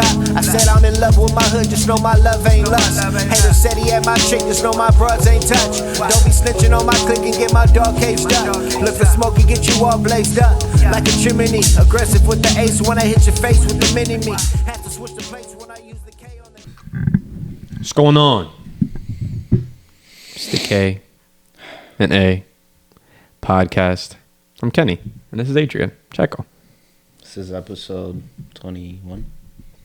got. I said I'm in love with my hood, just know my love ain't lust. Hater said he had my chick, just know my broads ain't touch. Don't be snitching on my clique and get my dog caged up. Look for smoke and get you all blazed up like a chimney. Aggressive with the ace when I hit your face with the mini-me. Have to switch the place when I use the K on the... What's going on? It's the K and A podcast. I'm Kenny, and this is Adrian. Checo. This is episode 21.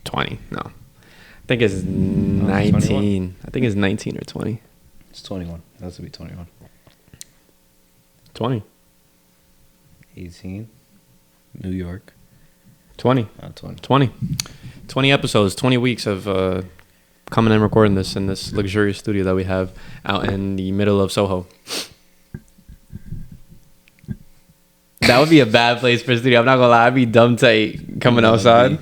20, no. I think it's 19. I think it's 19 or 20. It's 21. It has to be 21. 20. 18. New York. 20. Not 20. 20. 20 episodes, 20 weeks of coming and recording this in this luxurious studio that we have out in the middle of Soho. That would be a bad place for a studio. I'm not gonna lie, I'd be dumb tight coming outside.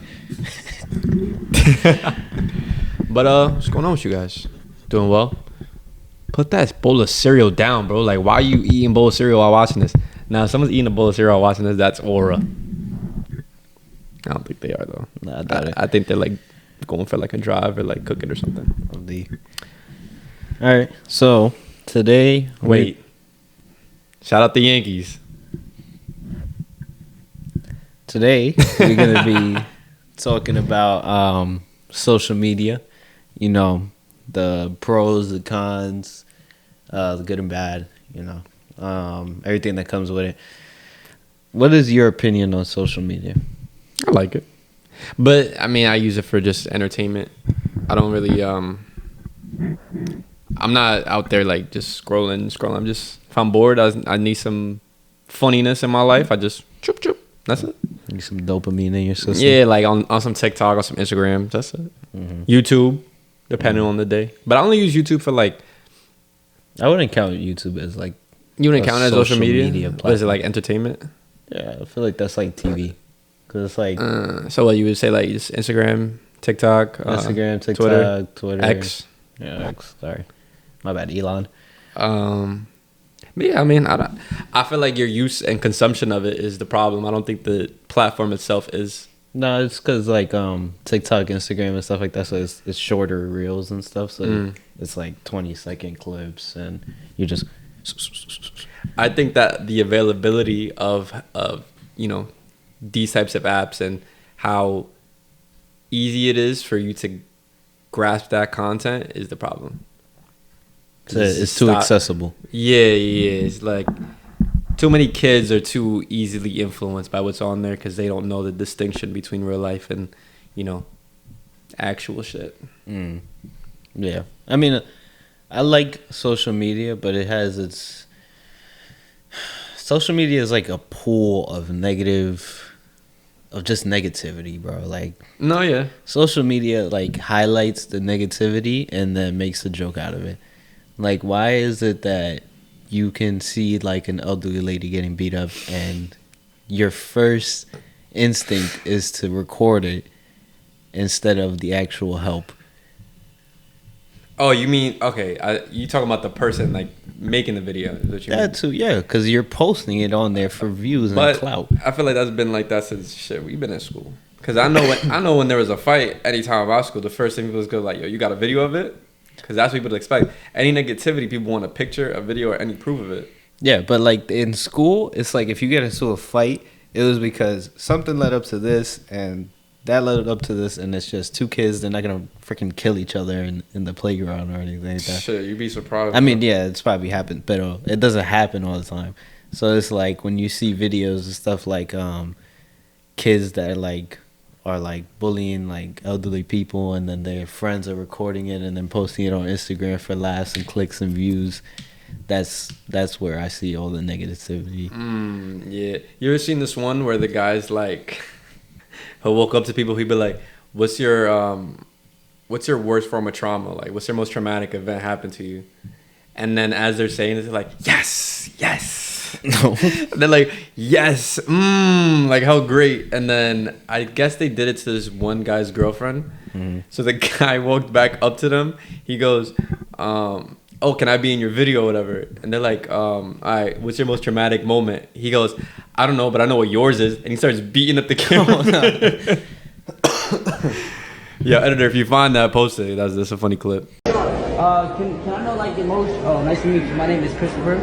But what's going on with you guys? Doing well? Put that bowl of cereal down, bro. Like, why are you eating a bowl of cereal while watching this? Now, if someone's eating a bowl of cereal while watching this, that's aura. I don't think they are, though. Nah, I think they're, like, going for, like, a drive or, like, cooking or something. All right. So, today... Wait. Shout out the Yankees. Today, we're going to be talking about social media. You know, the pros, the cons, the good and bad, you know, everything that comes with it. What is your opinion on social media? I like it. But, I mean, I use it for just entertainment. I don't really, I'm not out there, like, just scrolling. I'm just, if I'm bored, I need some funniness in my life. I just, choop, choop. That's it. Need some dopamine in your system? Yeah, like on some TikTok or some Instagram. That's it. Mm-hmm. YouTube, depending on the day. But I only use YouTube for, like... I wouldn't count YouTube as, like... You wouldn't count it as social media? What is it, like, entertainment? Yeah, I feel like that's, like, TV. Because it's, like... so what, you would say, like, just Instagram, TikTok... Instagram, TikTok, Twitter. X. Yeah, X. Sorry. My bad, Elon. But yeah, I mean, I feel like your use and consumption of it is the problem. I don't think the platform itself is. No, it's because like TikTok, Instagram, and stuff like that. So it's shorter reels and stuff. So it's like 20-second clips, and you just. I think that the availability of you know these types of apps and how easy it is for you to grasp that content is the problem. It's too accessible. Yeah. It's like too many kids are too easily influenced by what's on there because they don't know the distinction between real life and, you know, actual shit. Yeah. I mean, I like social media, but it has its... Social media is like a pool of just negativity, bro. Like... No, yeah. Social media, like, highlights the negativity and then makes a joke out of it. Like, why is it that you can see, like, an elderly lady getting beat up and your first instinct is to record it instead of the actual help? Oh, you mean, okay, you talking about the person, like, making the video. Is what you that too, yeah, because you're posting it on there for views and clout. I feel like that's been like that since, shit, we've been in school. Because I know when there was a fight, anytime about school, the first thing people was go like, yo, you got a video of it? Because that's what people expect. Any negativity, people want a picture, a video, or any proof of it. Yeah, but like in school, it's like if you get into a fight, it was because something led up to this, and that led up to this, and it's just two kids. They're not going to freaking kill each other in the playground or anything like that. Shit, you'd be surprised. I mean, yeah, it's probably happened, but it doesn't happen all the time. So it's like when you see videos and stuff like kids that are like bullying like elderly people, and then their friends are recording it and then posting it on Instagram for laughs and clicks and views. That's where I see all the negativity. Yeah, you ever seen this one where the guy's like, he'll walk up to people, he'd be like, what's your worst form of trauma? Like, what's your most traumatic event happened to you? And then as they're saying it, they're like, yes. No. They're like, yes, like how great. And then I guess they did it to this one guy's girlfriend. Mm-hmm. So the guy walked back up to them. He goes, oh, can I be in your video or whatever? And they're like, all right, what's your most traumatic moment? He goes, I don't know, but I know what yours is. And he starts beating up the camera. Yeah, editor, if you find that, post it. That's a funny clip. Can I know like the most? Oh, nice to meet you. My name is Christopher.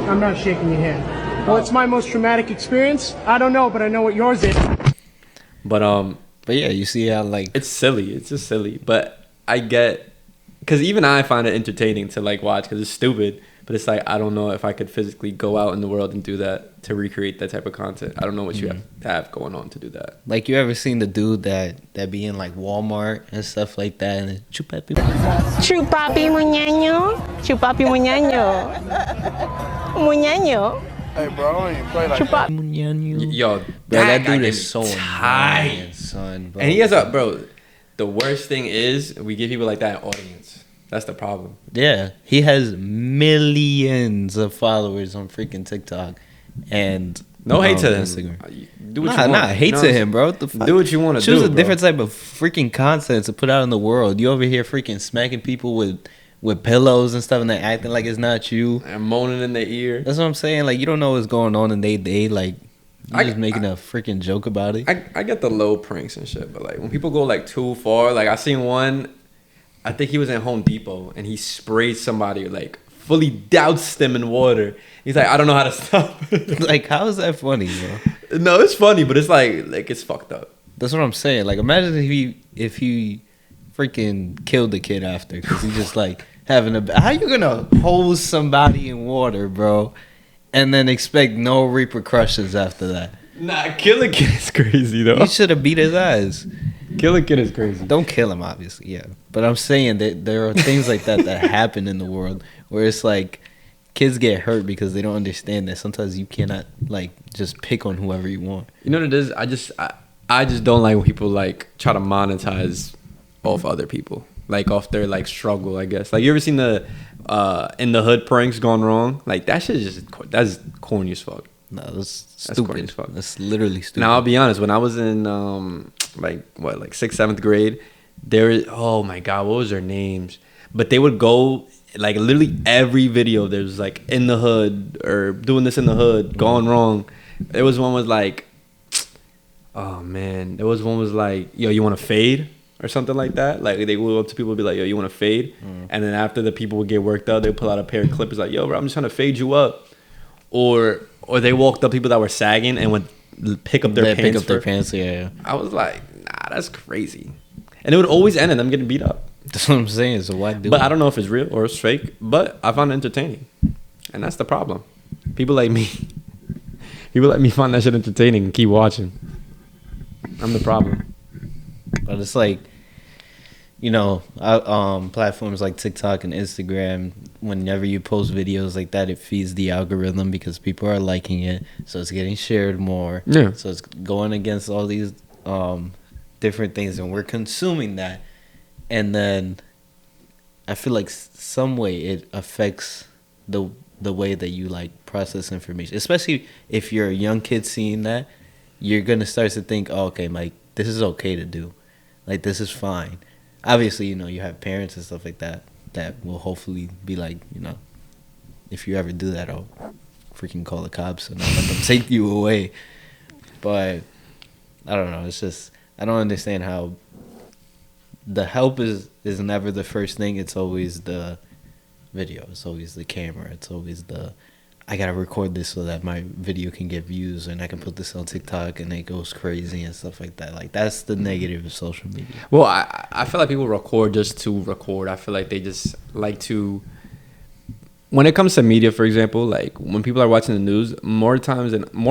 I'm not shaking your hand. What's my most traumatic experience? I don't know, but I know what yours is. But yeah, you see how like it's silly. It's just silly. But I get, because even I find it entertaining to like watch because it's stupid. But it's like I don't know if I could physically go out in the world and do that to recreate that type of content. I don't know what you have to have going on to do that. Like you ever seen the dude that be in like Walmart and stuff like that and chupapi muñeño, chupapi muñeño, muñeño. Hey, bro, I don't even play like that. Yo, bro, that guy dude gets is so tight, annoying, son. Bro. And he has a bro. The worst thing is we give people like that an audience. That's the problem. Yeah, he has millions of followers on freaking TikTok, and no hate to him. Instagram. Do what you want. Nah, hate to him, bro. What the fuck? Do what you want to do. Choose a bro. different type of freaking content to put out in the world. You over here freaking smacking people with pillows and stuff, and they're acting like it's not you. And moaning in their ear. That's what I'm saying. Like you don't know what's going on, and they like you're just making a freaking joke about it. I get the low pranks and shit, but like when people go like too far, like I seen one. I think he was in Home Depot and he sprayed somebody, like fully doused them in water. He's like, I don't know how to stop. Like, how is that funny, bro? No, it's funny, but it's like it's fucked up. That's what I'm saying. Like, imagine if he freaking killed the kid after because he just like having a. How you gonna hose somebody in water, bro, and then expect no repercussions after that? Nah, kill a kid is crazy though. You should have beat his ass. Kill a kid is crazy. Don't kill him, obviously, yeah. But I'm saying that there are things like that happen in the world where it's like kids get hurt because they don't understand that sometimes you cannot like just pick on whoever you want. You know what it is? I just don't like when people like try to monetize off other people, like off their like struggle. I guess like you ever seen the in the hood pranks gone wrong? Like that shit is just that's corny as fuck. No, that's stupid. Corny as fuck. That's literally stupid. Now I'll be honest. When I was in like 6th, 7th grade, oh my god, what was their names? But they would go like literally every video. There was like in the hood or doing this in the hood, gone wrong. There was one was like, oh man, there was one was like, yo, you want to fade or something like that. Like they would go up to people and be like, yo, you want to fade? And then after the people would get worked up, they would pull out a pair of clippers like, yo, bro, I'm just trying to fade you up. Or they walked up people that were sagging and would pick up their pants. Yeah. I was like, nah, that's crazy. And it would always end in them getting beat up. That's what I'm saying. So why do But it? I don't know if it's real or it's fake. But I found it entertaining. And that's the problem. People like me find that shit entertaining and keep watching. I'm the problem. But it's like, you know, platforms like TikTok and Instagram, whenever you post videos like that, it feeds the algorithm because people are liking it. So it's getting shared more. Yeah. So it's going against all these different things, and we're consuming that. And then I feel like some way it affects the way that you like process information, especially if you're a young kid seeing that. You're gonna start to think, oh, okay, like this is okay to do, like this is fine. Obviously, you know, you have parents and stuff like that will hopefully be like, you know, if you ever do that, I'll freaking call the cops and I'll let them take you away. But I don't know. It's just I don't understand how the help is never the first thing. It's always the video. It's always the camera. It's always the I gotta record this so that my video can get views and I can put this on TikTok and it goes crazy and stuff like that. Like that's the negative of social media. Well, I feel like people record just to record. I feel like they just like to. When it comes to media, for example, like when people are watching the news, more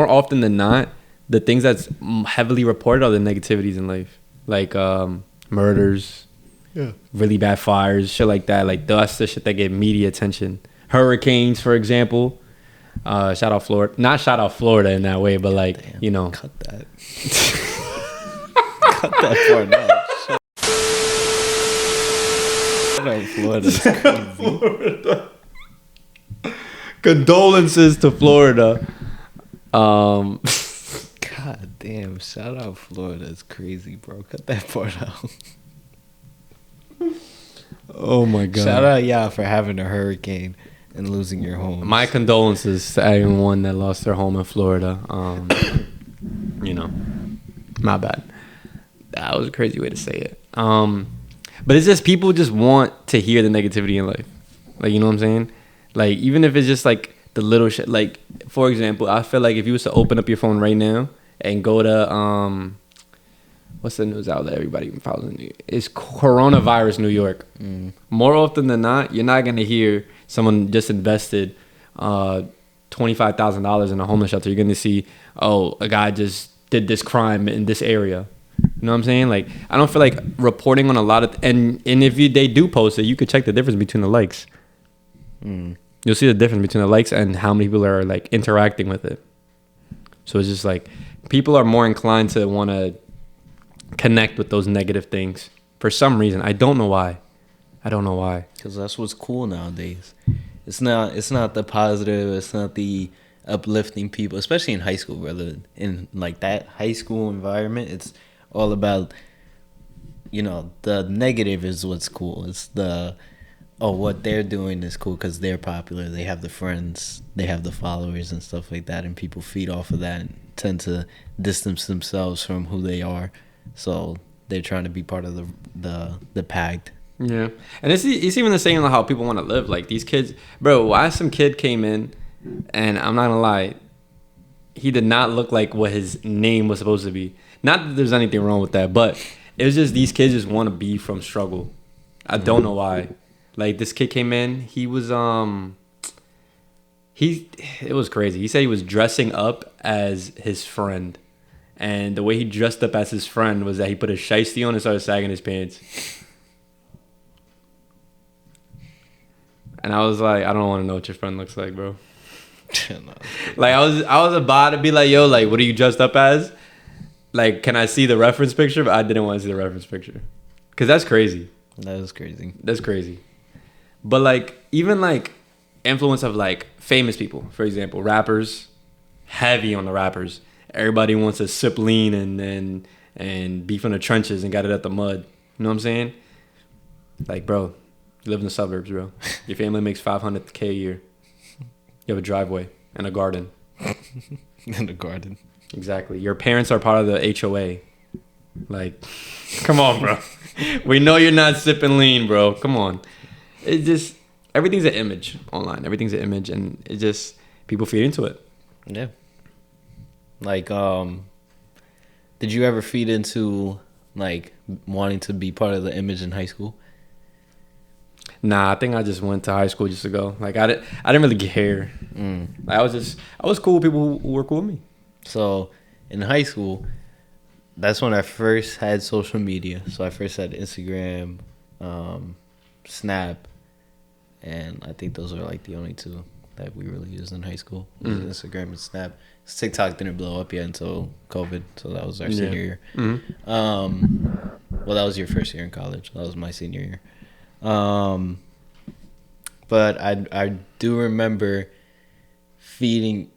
often than not, the things that's heavily reported are the negativities in life, like murders, really bad fires, shit like that. Like that's the shit that get media attention. Hurricanes, for example. Shout out Florida. Not shout out Florida in that way, but like, Damn, you know. Cut that. Cut that part out. Shout out Florida's crazy. Florida. Condolences to Florida. God damn, shout out Florida. It's crazy, bro. Cut that part out. Oh my god. Shout out y'all for having a hurricane and losing your home. My condolences to everyone that lost their home in Florida. You know, my bad. That was a crazy way to say it. But it's just people just want to hear the negativity in life. Like, you know what I'm saying? Like, even if it's just like the little shit. Like, for example, I feel like if you was to open up your phone right now and go to what's the news outlet everybody follows in New York? It's coronavirus New York. More often than not, you're not gonna hear someone just invested $25,000 in a homeless shelter. You're gonna see, oh, a guy just did this crime in this area. You know what I'm saying? Like, I don't feel like reporting on a lot of and if they do post it, you could check the difference between the likes. You'll see the difference between the likes and how many people are like interacting with it. So it's just like people are more inclined to want to connect with those negative things for some reason. I don't know why. Because that's what's cool nowadays. It's not the positive. It's not the uplifting people, especially in high school, brother. In like that high school environment, it's all about, you know, the negative is what's cool. It's the, oh, what they're doing is cool because they're popular. They have the friends, they have the followers and stuff like that, and people feed off of that and tend to distance themselves from who they are. So they're trying to be part of the pact. Yeah, and it's even the same how people want to live. Like these kids, bro. Why some kid came in, and I'm not gonna lie, he did not look like what his name was supposed to be. Not that there's anything wrong with that, but it was just these kids just want to be from struggle. I don't know why. Like this kid came in, he was it was crazy. He said he was dressing up as his friend, and the way he dressed up as his friend was that he put a shiesty on and started sagging his pants. And I was like, I don't want to know what your friend looks like, bro. Like I was about to be like, yo, like what are you dressed up as? Like, can I see the reference picture? But I didn't want to see the reference picture. Because that's crazy. That is crazy. That's crazy. But, like, even, like, influence of, like, famous people, for example, rappers, heavy on the rappers. Everybody wants to sip lean and be from the trenches and got it at the mud. You know what I'm saying? Like, bro, you live in the suburbs, bro. Your family makes $500K a year. You have a driveway and a garden. And a garden. Exactly. Your parents are part of the HOA. Like, come on, bro. We know you're not sipping lean, bro. Come on. It just, everything's an image online. Everything's an image, and it just, people feed into it. Yeah. Like, did you ever feed into, like, wanting to be part of the image in high school? Nah, I think I just went to high school just to go. Like, I didn't really care. Like, I was cool with people who were cool with me. So in high school, that's when I first had social media. So I first had Instagram, Snap, and I think those are like the only two that we really used in high school. Instagram and Snap. TikTok didn't blow up yet until COVID, so that was our senior year. Well, that was your first year in college. That was my senior year. But I do remember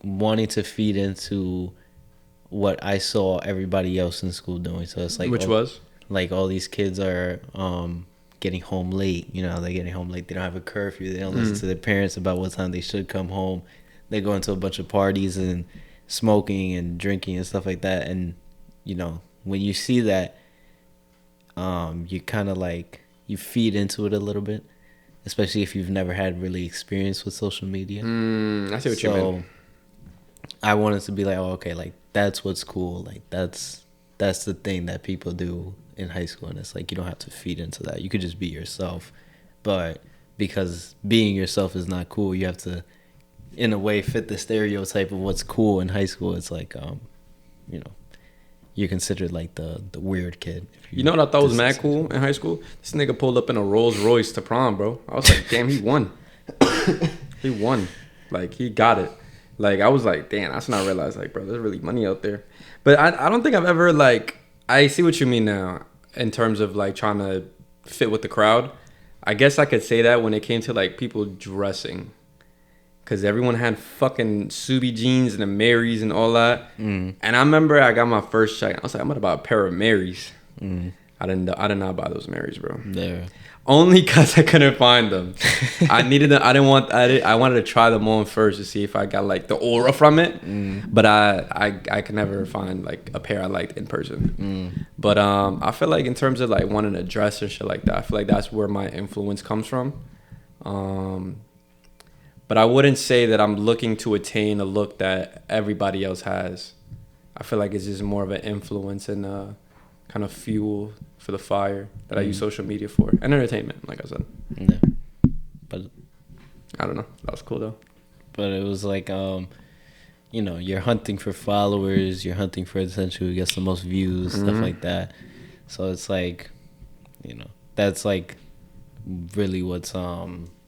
wanting to feed into what I saw everybody else in school doing. So it's like, which was like all these kids are getting home late. You know, they're getting home late. They don't have a curfew. They don't listen to their parents about what time they should come home. They go into a bunch of parties and smoking and drinking and stuff like that. And you know, when you see that, you kind of like you feed into it a little bit. Especially if you've never had really experience with social media. I see what you mean. I wanted to be like, oh, okay, like that's what's cool. Like that's the thing that people do in high school, and it's like you don't have to feed into that. You could just be yourself. But because being yourself is not cool, you have to, in a way, fit the stereotype of what's cool in high school. It's like, you know, you're considered like the weird kid. You know what I thought was mad cool in high school? This nigga pulled up in a Rolls Royce to prom, bro. I was like, damn, he won. He won. Like, he got it. Like, I was like, damn, that's when I realized, like, bro, there's really money out there. But I don't think I've ever, like, I see what you mean now in terms of, like, trying to fit with the crowd. I guess I could say that when it came to, like, people dressing. Because everyone had fucking Subi jeans and the Marys and all that. And I remember I got my first check. I was like, I'm about to buy a pair of Marys. I did not buy those Marys, bro. Yeah. Only because I couldn't find them. I needed them. I wanted to try them on first to see if I got like the aura from it. But I could never find like a pair I liked in person. But I feel like in terms of like wanting to dress and shit like that, I feel like that's where my influence comes from. But I wouldn't say that I'm looking to attain a look that everybody else has. I feel like it's just more of an influence and kind of fuel for the fire that I use social media for, and entertainment, like I said. Yeah. But I don't know. That was cool though. But it was like, you know, you're hunting for followers, you're hunting for attention, who gets the most views, stuff like that. So it's like, you know, that's like really what's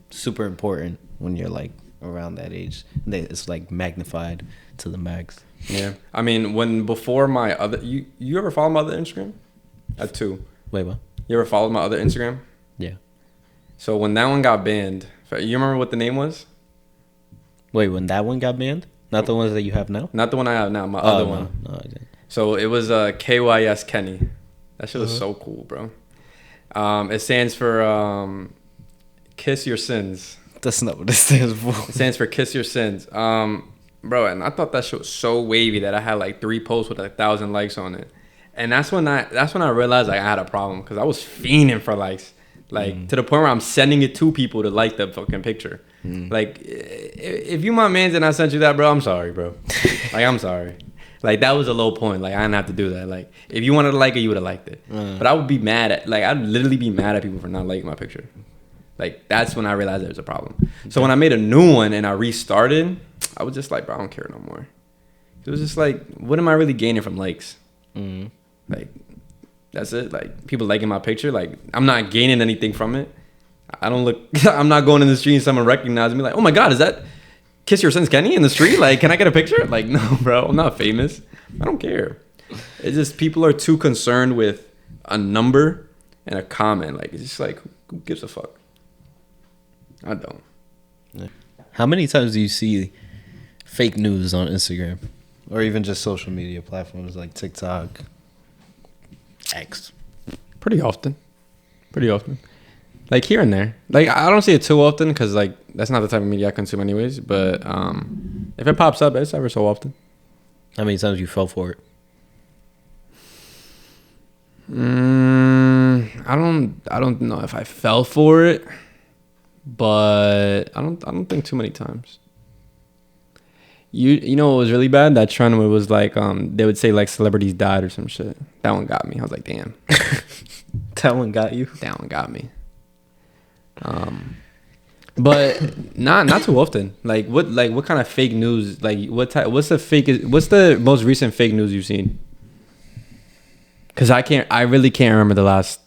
super important when you're like around that age. It's like magnified to the max. Yeah. I mean, before my other, you ever follow my other Instagram? I have 2. Wait, what? You ever followed my other Instagram? Yeah. So when that one got banned, you remember what the name was? Wait, when that one got banned? Not the ones that you have now? Not the one I have now, my other one. No, I didn't. So it was KYS Kenny. That shit was so cool, bro. It stands for Kiss Your Sins. That's not what it stands for. It stands for Kiss Your Sins. Bro, and I thought that shit was so wavy that I had like 3 posts with 1,000 likes on it. And that's when I realized like I had a problem, because I was fiending for likes. Like to the point where I'm sending it to people to like the fucking picture. Like if you my mans and I sent you that, bro, I'm sorry, bro. Like I'm sorry. Like that was a low point. Like I didn't have to do that. Like if you wanted to like it, you would have liked it. But I would be mad at, like I'd literally be mad at people for not liking my picture. Like that's when I realized there was a problem. So when I made a new one and I restarted, I was just like, bro, I don't care no more. It was just like, what am I really gaining from likes? Like that's it. Like people liking my picture, like I'm not gaining anything from it. I don't look. I'm not going in the street and someone recognizes me like, oh my god, is that Kiss Your Sins Kenny in the street? Like, can I get a picture? Like, no, bro, I'm not famous. I don't care. It's just people are too concerned with a number and a comment. Like it's just like, who gives a fuck? I don't. How many times do you see fake news on Instagram, or even just social media platforms like TikTok, X? Pretty often. Like here and there. Like I don't see it too often because like that's not the type of media I consume anyways. But if it pops up, it's ever so often. How many times you fell for it? I don't know if I fell for it, but I don't think too many times. You know what was really bad? That trend where it was like they would say like celebrities died or some shit. That one got me. I was like, damn. That one got you? That one got me. But not too often. Like what kind of fake news? Like what's the most recent fake news you've seen? Because I really can't remember the last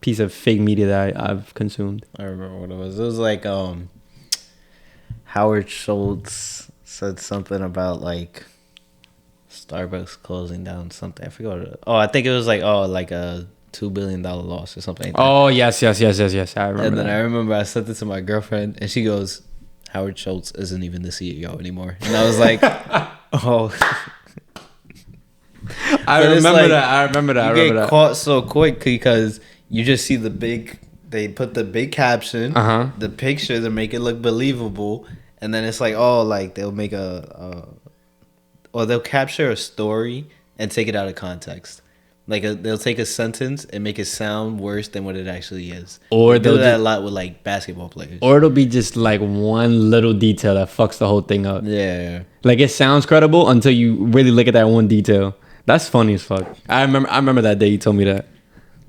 piece of fake media that I've consumed. I remember what it was. It was like Howard Schultz said something about like Starbucks closing down something. I forgot what it, I think it was like a $2 billion loss or something like that. Oh yes. I remember. And then I remember I sent it to my girlfriend and she goes, Howard Schultz isn't even the CEO anymore. And I was like, oh. I remember that. You get caught so quick because you just see they put the big caption, the picture, they make it look believable, and then it's like, they'll make or they'll capture a story and take it out of context. Like they'll take a sentence and make it sound worse than what it actually is. Or they'll do that a lot with like basketball players. Or it'll be just like one little detail that fucks the whole thing up. Yeah. Like it sounds credible until you really look at that one detail. That's funny as fuck. I remember that day you told me that.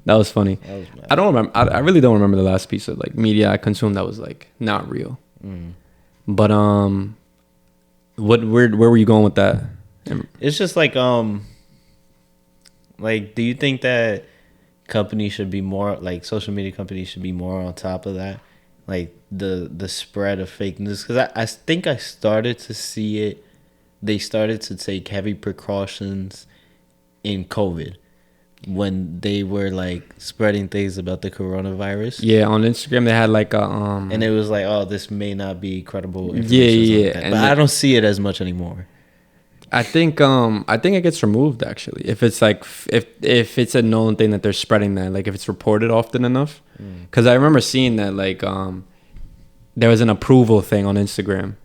That was funny. That was I don't remember. I really don't remember the last piece of like media I consumed that was like not real. But where were you going with that? It's just like do you think that companies should be more like social media companies should be more on top of that, like the spread of fake news? Because I think I started to see it. They started to take heavy precautions in COVID when they were like spreading things about the coronavirus. Yeah, on Instagram they had like a and it was like, this may not be credible. Yeah. Like but I don't see it as much anymore. I think it gets removed actually if it's like if it's a known thing that they're spreading that, like if it's reported often enough. Because I remember seeing that like there was an approval thing on Instagram,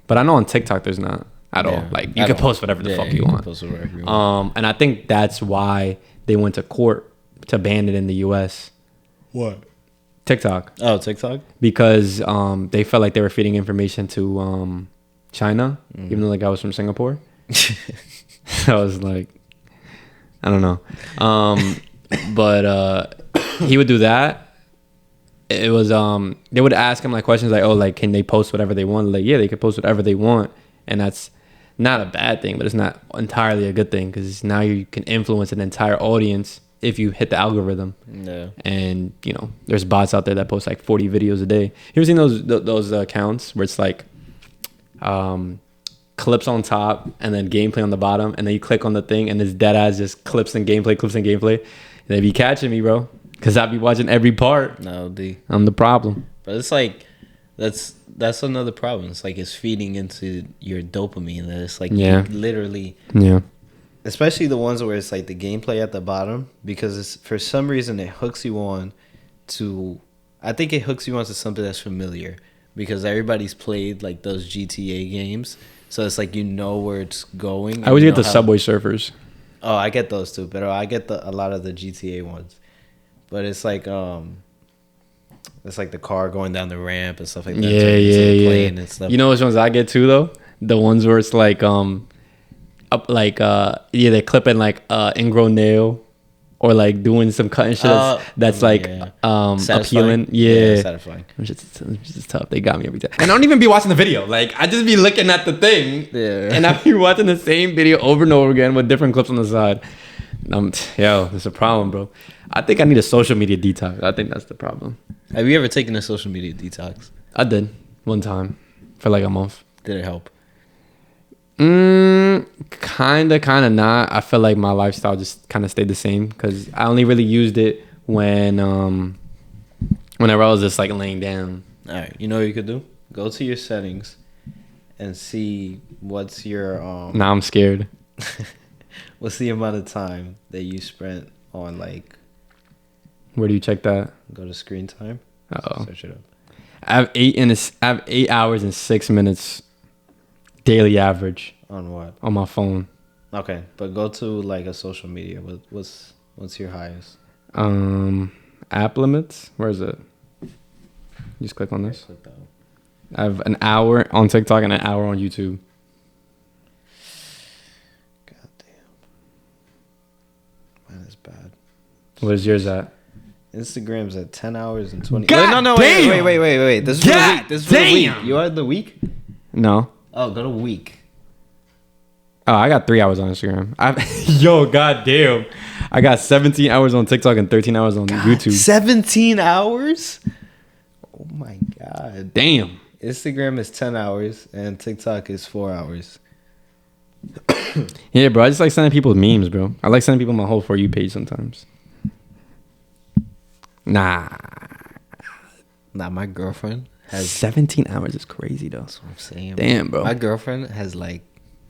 but I know on TikTok there's not at all. Like you can post whatever the fuck you want. Post whatever you want. And I think that's why they went to court to ban it in the U.S. What? TikTok. Oh, TikTok. Because they felt like they were feeding information to China, even though the guy was from Singapore. So I was like, I don't know. But he would do that. It was they would ask him like questions like, oh, like can they post whatever they want? Like, yeah, they could post whatever they want, and that's not a bad thing, but it's not entirely a good thing because now you can influence an entire audience if you hit the algorithm. Yeah. And you know, there's bots out there that post like 40 videos a day. You ever seen those accounts where it's like clips on top and then gameplay on the bottom, and then you click on the thing and it's dead ass just clips and gameplay, and they be catching me, bro, because I be watching every part. No, I'm the problem. But it's like that's another problem. It's like it's feeding into your dopamine. That it's like you literally, especially the ones where it's like the gameplay at the bottom, because it's, for some reason it hooks you on to, I think it hooks you on to something that's familiar, because everybody's played like those GTA games, so it's like you know where it's going. I always get the Subway Surfers. Oh, I get those too, but I get a lot of the GTA ones. But it's like the car going down the ramp and stuff like that. Yeah. And stuff. You know which ones I get too though? The ones where it's like up like they're clipping like ingrown nail, or like doing some cutting shit that's like appealing. Yeah, satisfying. Which is tough. They got me every time. And I don't even be watching the video. Like I just be looking at the thing, and I be watching the same video over and over again with different clips on the side. There's a problem, bro. I think I need a social media detox. I think that's the problem. Have you ever taken a social media detox? I did one time for like a month. Did it help? Kinda not. I feel like my lifestyle just kind of stayed the same because I only really used it whenever I was just like laying down. All right, you know what you could do? Go to your settings and see what's your Now I'm scared. What's the amount of time that you spent on, like, where do you check that? Go to screen time. Uh-oh. Search it up. I have 8 hours and 6 minutes daily average On what? on my phone. Okay, but go to like a social media. What's your highest? App limits. Where is it? Just click on this. Click that one. I have an hour on TikTok and an hour on YouTube. God damn. Mine is bad. What is yours at? Instagram's at 10 hours and 20. God No, damn! wait. This is for the week. This is for the week. You are the week? No. Oh, go to week. Oh, I got 3 hours on Instagram. Goddamn. I got 17 hours on TikTok and 13 hours on YouTube. 17 hours? Oh my God. Damn. Instagram is 10 hours and TikTok is 4 hours. Yeah, bro. I just like sending people memes, bro. I like sending people my whole For You page sometimes. Nah, my girlfriend has 17 hours is crazy though. That's what I'm saying. Damn, bro. My girlfriend has like,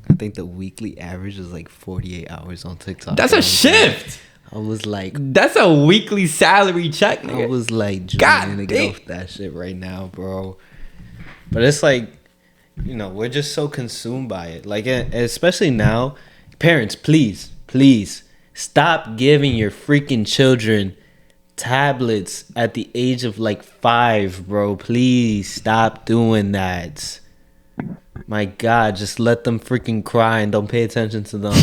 I think the weekly average is like 48 hours on TikTok. That's a shift. I was like, that's a weekly salary check, nigga. I was like, God, to get off that shit right now, bro. But it's like, you know, we're just so consumed by it. Like, especially now, parents, please stop giving your freaking children tablets at the age of like 5, bro. Please stop doing that. My God, just let them freaking cry and don't pay attention to them.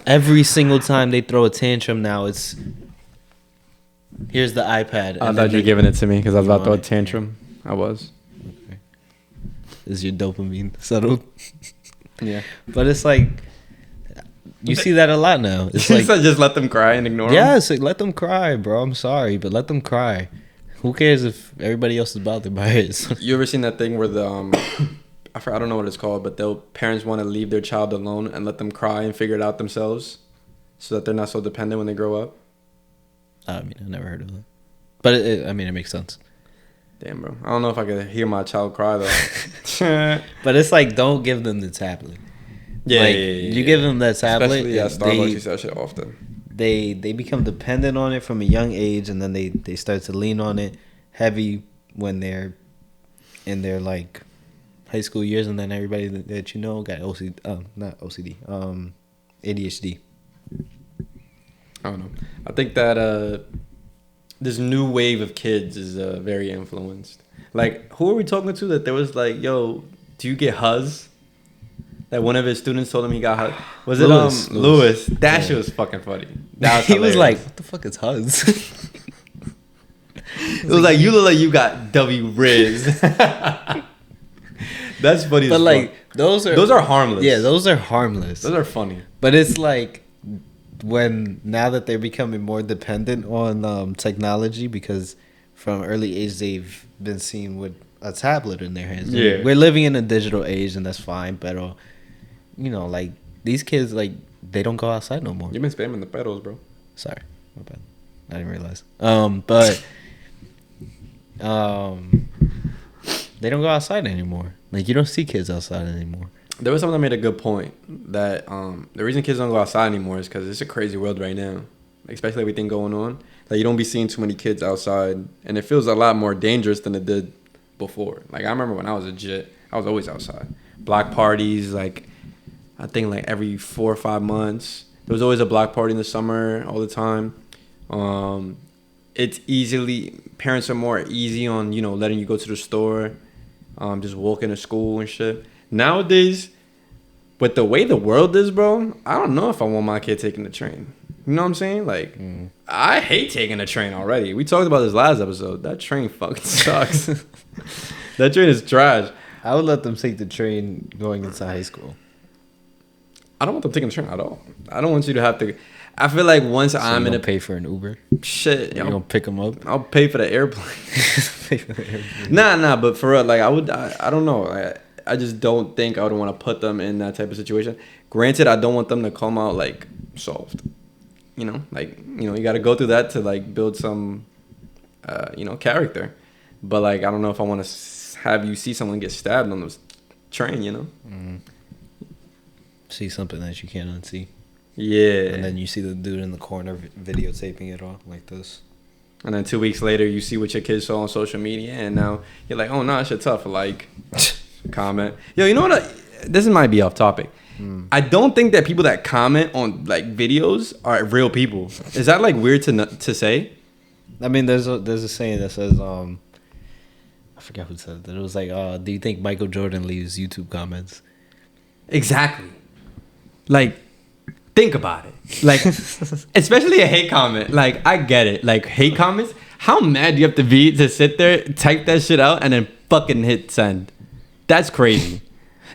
Every single time they throw a tantrum now, it's here's the iPad. I thought you were giving it to me because I was about to throw a tantrum. I was. Okay. Is your dopamine settled? Yeah. But it's like, you see that a lot now. It's like, so just let them cry and ignore them? Yes, like, let them cry, bro. I'm sorry, but let them cry. Who cares if everybody else is bothered by it? You ever seen that thing where the I don't know what it's called, but parents want to leave their child alone and let them cry and figure it out themselves, so that they're not so dependent when they grow up? I mean, I never heard of that, but it makes sense. Damn, bro. I don't know if I could hear my child cry though. But it's like, don't give them the tablet. Yeah, like, yeah, yeah, you give them that tablet. Especially at Starbucks, you see that shit often. They become dependent on it from a young age, and then they start to lean on it heavy when they're in their like high school years, and then everybody that you know got not OCD, ADHD. I don't know. I think that this new wave of kids is very influenced. Like, who are we talking to that there was like, yo, do you get Huzz? That one of his students told him he got Huzz. Was it Lewis? That shit was fucking funny. That was he was like, hilarious. what the fuck is Huzz? It was like, you look like you got W Riz. That's funny. But as like, fuck. those are harmless. Yeah, those are harmless. Those are funny. But it's like, when now that they're becoming more dependent on technology, because from early age they've been seen with a tablet in their hands. Yeah, we're living in a digital age, and that's fine. But you know, like, these kids, like, they don't go outside no more. You've been spamming the pedals, bro. Sorry, my bad. I didn't realize. But they don't go outside anymore. Like, you don't see kids outside anymore. There was someone that made a good point that the reason kids don't go outside anymore is because it's a crazy world right now, especially everything going on. Like, you don't be seeing too many kids outside, and it feels a lot more dangerous than it did before. Like, I remember when I was a jit, I was always outside. Block parties, like, I think like every 4 or 5 months. There was always a block party in the summer all the time. It's parents are more easy on, you know, letting you go to the store, just walking to school and shit. Nowadays, with the way the world is, bro, I don't know if I want my kid taking the train. You know what I'm saying? Like, I hate taking the train already. We talked about this last episode. That train fucking sucks. That train is trash. I would let them take the train going into high school. I don't want them taking the train at all. I don't want you to have to. I feel like once So I'm in a pay for an Uber. Shit, You're gonna pick them up. I'll pay for the airplane. Nah, but for real, like, I don't know. I just don't think I would want to put them in that type of situation. Granted, I don't want them to come out like soft. You know, like, you know, you got to go through that to like build some, you know, character. But like, I don't know if I want to have you see someone get stabbed on this train. You know, See something that you can't unsee. Yeah. And then you see the dude in the corner videotaping it all like this. And then 2 weeks later, you see what your kids saw on social media, and now you're like, oh, no, that shit tough. Like, comment. Yo, you know what? This might be off topic. I don't think that people that comment on, like, videos are real people. Is that, like, weird to say? I mean, there's a saying that says, I forgot who said that. It was like, do you think Michael Jordan leaves YouTube comments? Exactly. Like, think about it. Like, especially a hate comment. Like, I get it. Like, hate comments. How mad do you have to be to sit there, type that shit out, and then fucking hit send? That's crazy.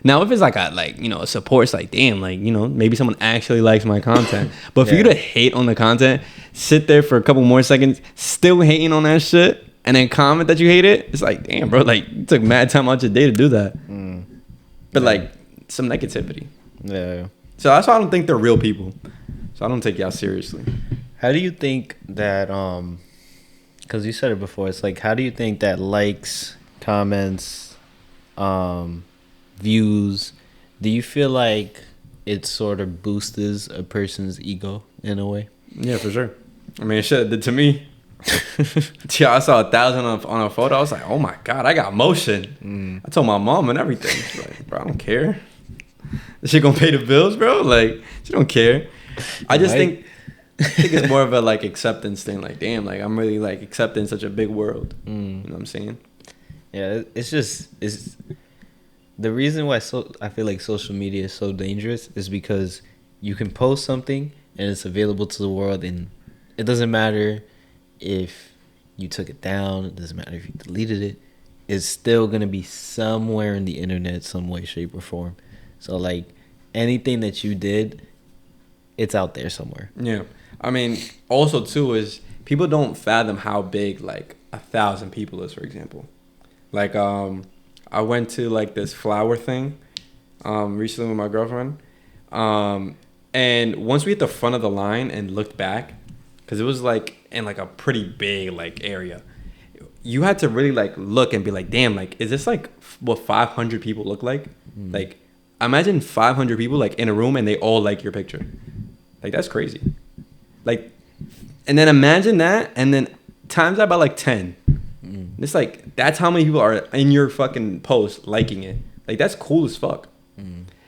Now, if it's like a support, it's like, damn, like, you know, maybe someone actually likes my content. But for you to hate on the content, sit there for a couple more seconds, still hating on that shit, and then comment that you hate it, it's like, damn, bro, like, you took mad time out your day to do that. But like, some negativity. Yeah. So that's why I don't think they're real people. So I don't take y'all seriously. How do you think that, because you said it before, it's like, how do you think that likes, comments, views, do you feel like it sort of boosts a person's ego in a way? Yeah, for sure. I mean, shit, it did to me. Yeah, I saw 1,000 on a photo. I was like, oh my God, I got motion. I told my mom and everything. She's like, bro, I don't care. Is she gonna pay the bills, bro? Like, she don't care. I think it's more of a like acceptance thing. Like, damn, like, I'm really like accepting such a big world. You know what I'm saying? Yeah, it's the reason why I feel like social media is so dangerous is because you can post something and it's available to the world, and it doesn't matter if you took it down, it doesn't matter if you deleted it, it's still gonna be somewhere in the internet, some way, shape, or form. So like, anything that you did, it's out there somewhere. Yeah, I mean, also too is people don't fathom how big like 1,000 people is, for example. Like, I went to like this flower thing recently with my girlfriend, and once we hit the front of the line and looked back, because it was like in like a pretty big like area, you had to really like look and be like, damn, like, is this like what 500 people look like? Like, imagine 500 people like in a room and they all like your picture. Like, that's crazy. Like, and then imagine that, and then times that by like 10. It's like, that's how many people are in your fucking post liking it. Like, that's cool as fuck.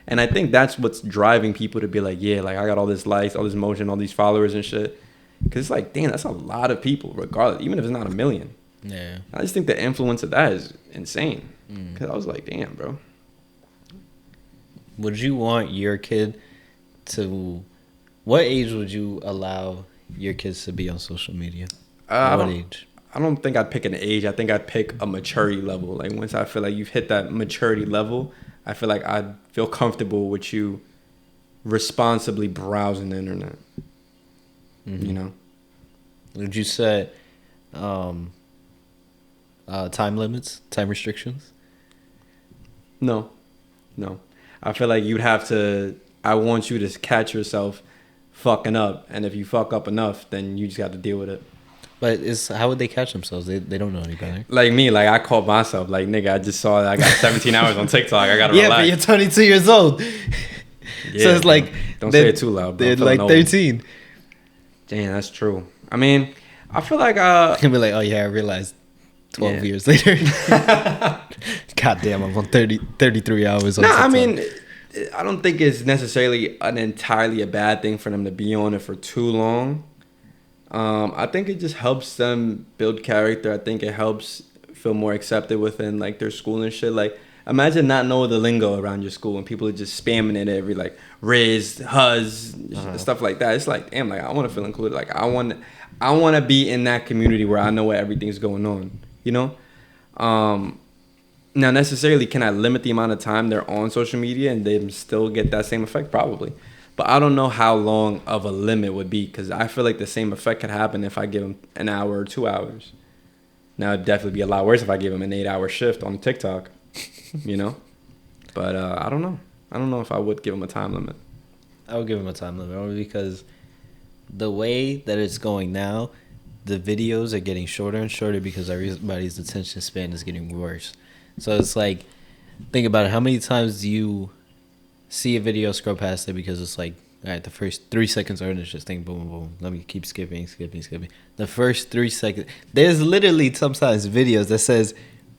And I think that's what's driving people to be like, yeah, like, I got all this likes, all this motion, all these followers and shit. Because it's like, damn, that's a lot of people, regardless, even if it's not 1 million. Yeah. I just think the influence of that is insane. Because I was like, damn, bro. Would you want your kid to... What age would you allow your kids to be on social media? What age? I don't think I'd pick an age. I think I'd pick a maturity level. Like, once I feel like you've hit that maturity level, I feel like I'd feel comfortable with you responsibly browsing the internet. You know? Would you set time limits, time restrictions? No. I feel like you'd have to... I want you to catch yourself fucking up. And if you fuck up enough, then you just got to deal with it. But how would they catch themselves? They don't know any better. Like me, like I called myself, like, nigga, I just saw that I got 17 hours on TikTok. I gotta yeah, relax. but you're 22 years old. Yeah, so it's like... Don't say it too loud, bro. They're like 13. Damn, that's true. I mean, I feel like... He'll be like, oh yeah, I realized 12 years later. God damn, I'm on 33 hours on TikTok. I mean, I don't think it's necessarily entirely a bad thing for them to be on it for too long. I think it just helps them build character. I think it helps feel more accepted within like their school and shit. Like, imagine not knowing the lingo around your school and people are just spamming it every like Riz, Huz, stuff like that. It's like, damn, like I want to feel included. Like I want to be in that community where I know where everything's going on. You know. Now, necessarily, can I limit the amount of time they're on social media and they still get that same effect? Probably. But I don't know how long of a limit would be, because I feel like the same effect could happen if I give them an hour or 2 hours. Now, it'd definitely be a lot worse if I give them an 8-hour shift on TikTok, you know? But I don't know. I don't know if I would give them a time limit. I would give them a time limit only because the way that it's going now, the videos are getting shorter and shorter because everybody's attention span is getting worse. So it's like, think about it. How many times do you see a video, scroll past it because it's like, all right, the first 3 seconds are interesting, boom, boom. Let me keep skipping. The first 3 seconds. There's literally sometimes videos that says,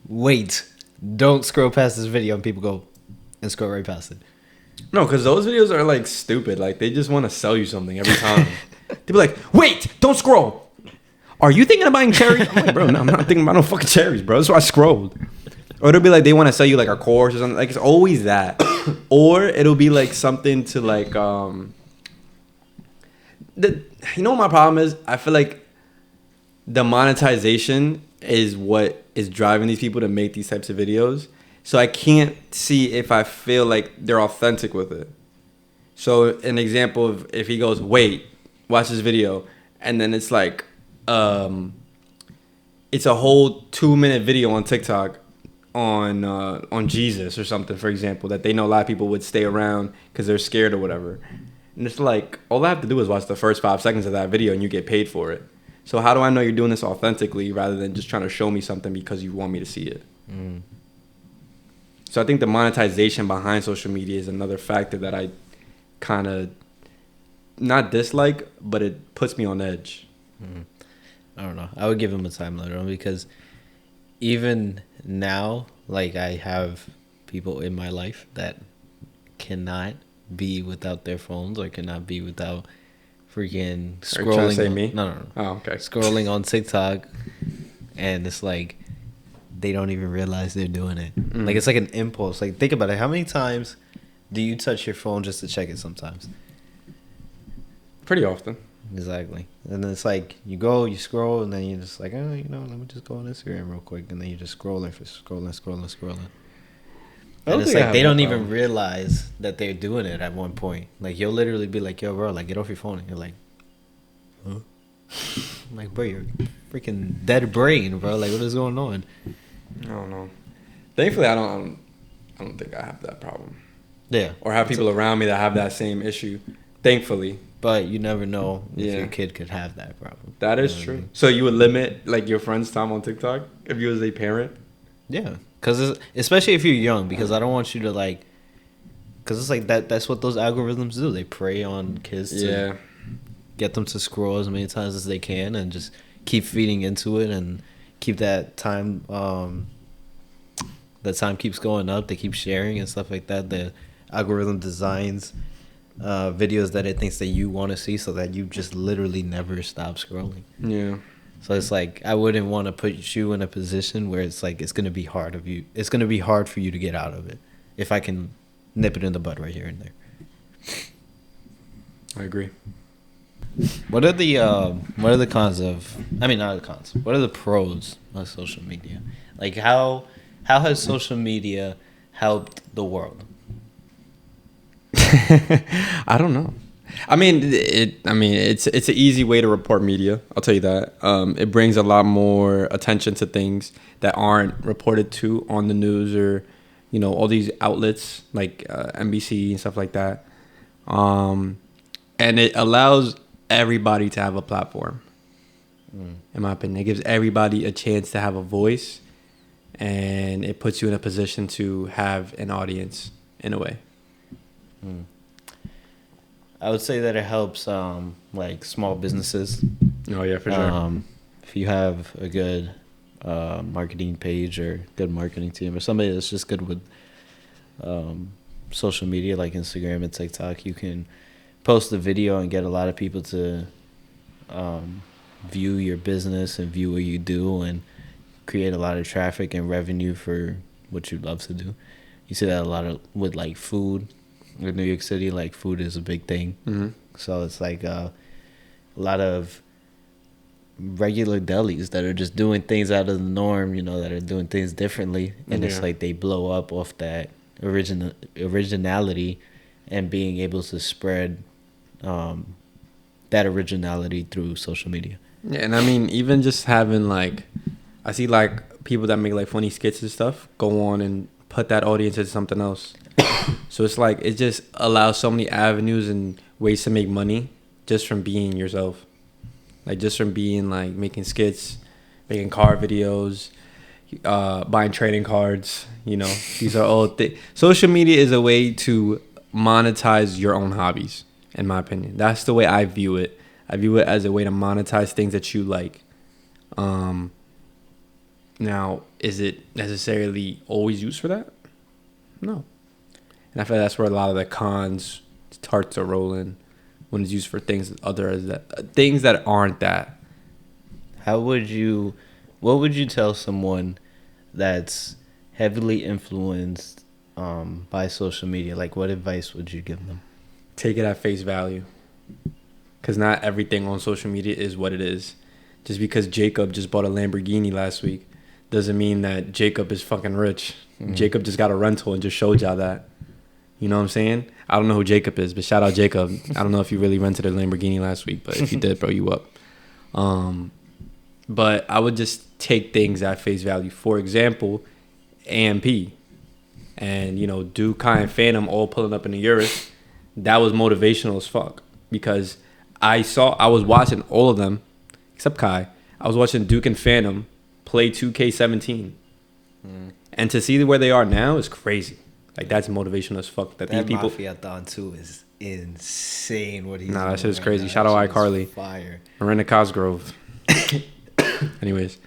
wait, don't scroll past this video, and people go and scroll right past it. No, because those videos are like stupid. Like, they just want to sell you something every time. They be like, wait, don't scroll. Are you thinking of buying cherries? I'm like, bro, no, I'm not thinking about no fucking cherries, bro. That's why I scrolled. Or it'll be like they want to sell you like a course or something. Like, it's always that. Or it'll be like something to like you know what my problem is? I feel like the monetization is what is driving these people to make these types of videos. So I can't see if I feel like they're authentic with it. So an example of if he goes, wait, watch this video, and then it's like it's a whole 2-minute video on TikTok on Jesus or something, for example, that they know a lot of people would stay around because they're scared or whatever. And it's like, all I have to do is watch the first 5 seconds of that video and you get paid for it. So how do I know you're doing this authentically rather than just trying to show me something because you want me to see it? So I think the monetization behind social media is another factor that I kind of not dislike, but it puts me on edge. I don't know. I would give him a time limit because even now, like, I have people in my life that cannot be without their phones or cannot be without freaking scrolling. Are you trying to say me? No. Oh, okay. Scrolling on TikTok, and it's like they don't even realize they're doing it. Like, it's like an impulse. Like, think about it. How many times do you touch your phone just to check it sometimes? Pretty often. Exactly. And then it's like you go, you scroll, and then you're just like, oh, you know, let me just go on Instagram real quick, and then you're just scrolling. And it's like they don't even realize that they're doing it at one point. Like, you'll literally be like, yo, bro, like, get off your phone. And you're like, huh? I'm like, bro, you're freaking dead brain, bro. Like, what is going on? I don't know. Thankfully, I don't think I have that problem. Yeah. Or have people around me that have that same issue. Thankfully. But you never know if Yeah. your kid could have that problem. That is You know what I true. mean? So you would limit like your friend's time on TikTok if you was a parent? Yeah, because especially if you're young, because I don't want you to like, because it's like that's what those algorithms do. They prey on kids to get them to scroll as many times as they can and just keep feeding into it and keep that time. The time keeps going up. They keep sharing and stuff like that. The algorithm designs videos that it thinks that you want to see, so that you just literally never stop scrolling. Yeah. So it's like I wouldn't want to put you in a position where it's like it's gonna be hard of you. It's gonna be hard for you to get out of it. If I can nip it in the bud right here and there. I agree. What are the cons of? I mean, not the cons. What are the pros of social media? Like how has social media helped the world? I don't know. I mean, it's an easy way to report media. I'll tell you that. It brings a lot more attention to things that aren't reported to on the news or, you know, all these outlets like NBC and stuff like that. And it allows everybody to have a platform. In my opinion, it gives everybody a chance to have a voice, and it puts you in a position to have an audience in a way. I would say that it helps like small businesses. Oh yeah, for sure. If you have a good marketing page or good marketing team or somebody that's just good with social media like Instagram and TikTok, you can post a video and get a lot of people to view your business and view what you do and create a lot of traffic and revenue for what you love to do. You see that a lot with like food. In New York City, like food is a big thing. Mm-hmm. So it's like a lot of regular delis that are just doing things out of the norm, you know, that are doing things differently. And it's like they blow up off that originality and being able to spread that originality through social media. Yeah, and I mean, even just having like, I see like people that make like funny skits and stuff go on and put that audience into something else. So it's like it just allows so many avenues and ways to make money just from being yourself. Like just from being like making skits, making car videos, buying trading cards. You know, these are all things. Social media is a way to monetize your own hobbies, in my opinion. That's the way I view it. I view it as a way to monetize things that you like. Now, is it necessarily always used for that? No. And I feel like that's where a lot of the cons start to roll in when it's used for things things that aren't that. What would you tell someone that's heavily influenced by social media? Like, what advice would you give them? Take it at face value. Because not everything on social media is what it is. Just because Jacob just bought a Lamborghini last week doesn't mean that Jacob is fucking rich. Jacob just got a rental and just showed y'all that. You know what I'm saying? I don't know who Jacob is, but shout out Jacob. I don't know if you really rented a Lamborghini last week, but if you did, bro, you up. But I would just take things at face value. For example, AMP and, you know, Duke, Kai, and Phantom all pulling up in the Urus. That was motivational as fuck because I was watching all of them except Kai. I was watching Duke and Phantom play 2K17. And to see where they are now is crazy. Like, that's motivational as fuck. That these people. Mafia Thon 2 is insane. What he's Nah, that shit is right crazy. now. Shout out That shit is iCarly. Fire. Miranda Cosgrove. Anyways,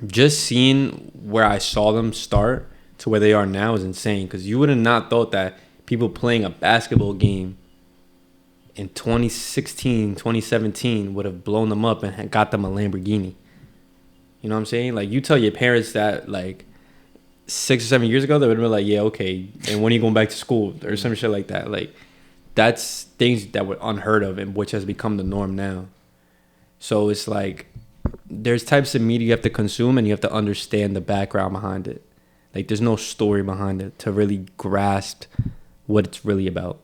just seeing where I saw them start to where they are now is insane. Because you would have not thought that people playing a basketball game in 2016, 2017 would have blown them up and had got them a Lamborghini. You know what I'm saying? Like, you tell your parents that, like, 6 or 7 years ago, they would have been like, yeah, okay, and when are you going back to school? Or some shit like that. Like, that's things that were unheard of and which has become the norm now. So it's like, there's types of media you have to consume and you have to understand the background behind it. Like, there's no story behind it to really grasp what it's really about.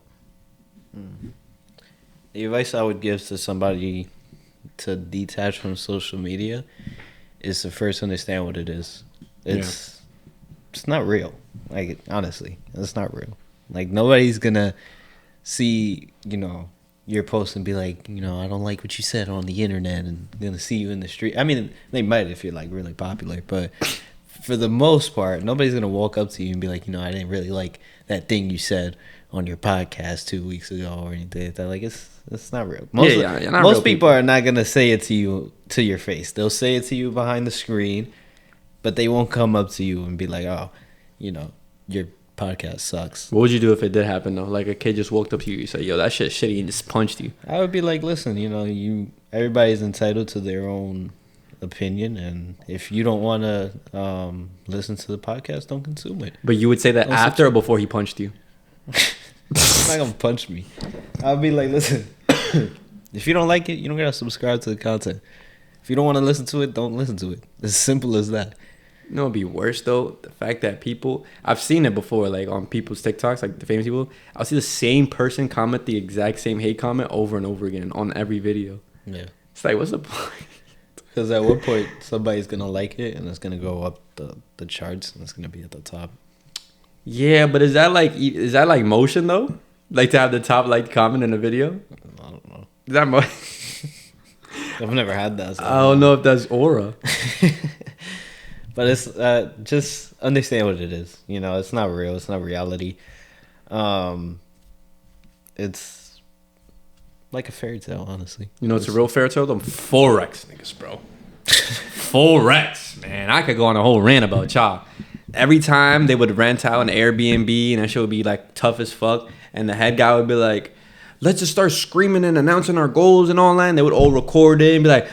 The advice I would give to somebody to detach from social media is to first understand what it is. It's not real. Like, honestly, it's not real. Like, nobody's gonna see, you know, your post and be like, you know, I don't like what you said on the internet, and gonna see you in the street. I mean, they might if you're like really popular, but for the most part, nobody's gonna walk up to you and be like, you know, I didn't really like that thing you said on your podcast 2 weeks ago or anything like that. Like, it's not real. Most people are not gonna say it to you to your face. They'll say it to you behind the screen, but they won't come up to you and be like, oh, you know, your podcast sucks. What would you do if it did happen though? Like a kid just walked up to you, you said, "Yo, that shit's shitty," and just punched you. I would be like, listen, you know, everybody's entitled to their own opinion, and if you don't want to listen to the podcast, don't consume it. But you would say that after or before he punched you? He's not gonna punch me. I'll be like, listen, if you don't like it, you don't gotta subscribe to the content. If you don't want to listen to it, don't listen to it. As simple as that. You know, it'd be worse though. The fact that I've seen it before, like on people's TikToks, like the famous people. I'll see the same person comment the exact same hate comment over and over again on every video. Yeah, it's like, what's the point? Because at one point somebody's gonna like it and it's gonna go up the charts and it's gonna be at the top. Yeah, but is that like motion though? Like to have the top like comment in a video? I don't know. Is that motion? I've never had that. So I don't know if that's aura. But it's just understand what it is. You know, it's not real. It's not reality. It's like a fairy tale, honestly. You know, it's a real fairy tale. Them Forex niggas, bro. Forex, man. I could go on a whole rant about y'all. Every time they would rent out an Airbnb and that shit would be like tough as fuck, and the head guy would be like, "Let's just start screaming and announcing our goals and all that." And they would all record it and be like,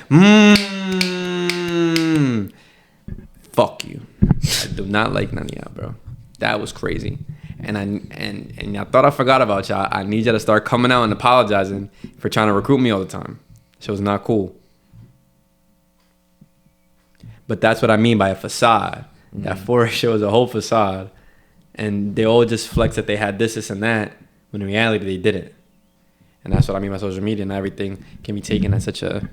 fuck you. I do not like none of y'all, bro. That was crazy. And I thought I forgot about y'all. I need y'all to start coming out and apologizing for trying to recruit me all the time. Shit was not cool. But that's what I mean by a facade. That Forex shit was a whole facade. And they all just flex that they had this, and that, when in reality they didn't. And that's what I mean by social media, and everything can be taken at such a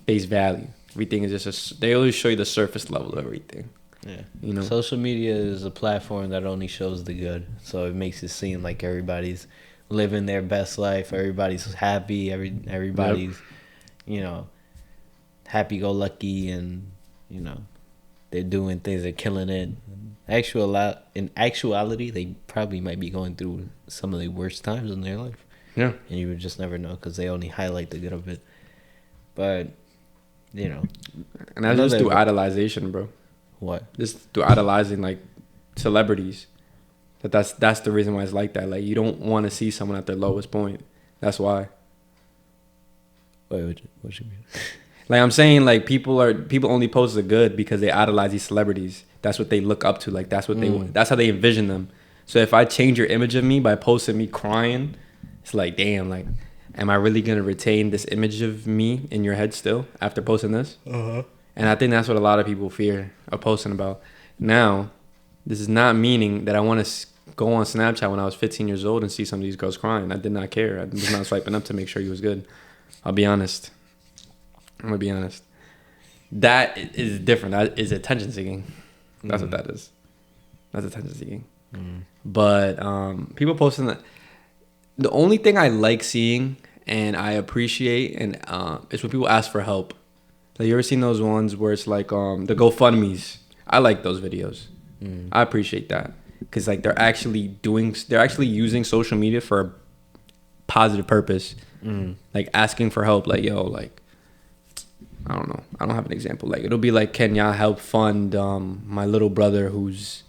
face value. Everything is just they always show you the surface level of everything. Yeah, you know, social media is a platform that only shows the good, so it makes it seem like everybody's living their best life, everybody's happy, everybody's, you know, happy-go-lucky, and you know, they're doing things, they're killing it. In actuality, they probably might be going through some of the worst times in their life. Yeah, and you would just never know because they only highlight the good of it. But you know, and that's just through idolization, bro. What? Just through idolizing like celebrities. That's the reason why it's like that. Like you don't want to see someone at their lowest point. That's why. Wait, what you mean? Like I'm saying, like people only post the good because they idolize these celebrities. That's what they look up to. Like that's what that's how they envision them. So if I change your image of me by posting me crying, it's like, damn, like, am I really gonna retain this image of me in your head still after posting this? And I think that's what a lot of people fear of posting about. Now, this is not meaning that I want to go on Snapchat when I was 15 years old and see some of these girls crying. I did not care. I was not swiping up to make sure he was good. I'll be honest. I'm gonna be honest. That is different. That is attention seeking. That's what that is. That's attention seeking. But people posting that. The only thing I like seeing and I appreciate and is when people ask for help. Like you ever seen those ones where it's like the GoFundMe's? I like those videos. I appreciate that because like they're actually using social media for a positive purpose. Like asking for help. Like yo, like I don't know. I don't have an example. Like it'll be like, can y'all help fund my little brother who's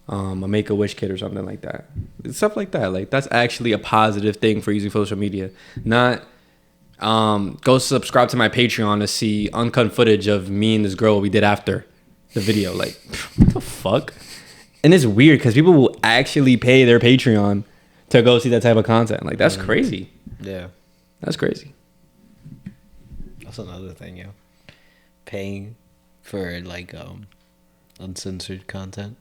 a Make-A-Wish kid or something like that. Stuff like that. Like that's actually a positive thing for using social media. Not go subscribe to my Patreon to see uncut footage of me and this girl we did after the video. Like what the fuck? And it's weird because people will actually pay their Patreon to go see that type of content. Like that's crazy. Yeah, that's crazy. That's another thing, yo. Paying for like uncensored content.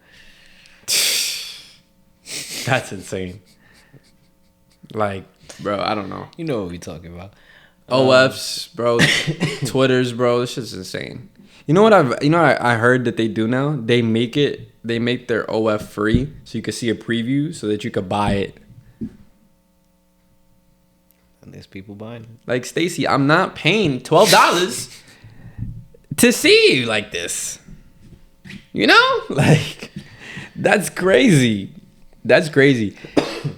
That's insane. Like, bro, I don't know. You know what we talking about. OFs, bro. Twitters, bro. This shit's insane. You know what I heard that they do now? They make their OF free so you can see a preview so that you could buy it. And there's people buying it. Like, Stacy, I'm not paying $12 to see you like this. You know? Like, that's crazy. That's crazy.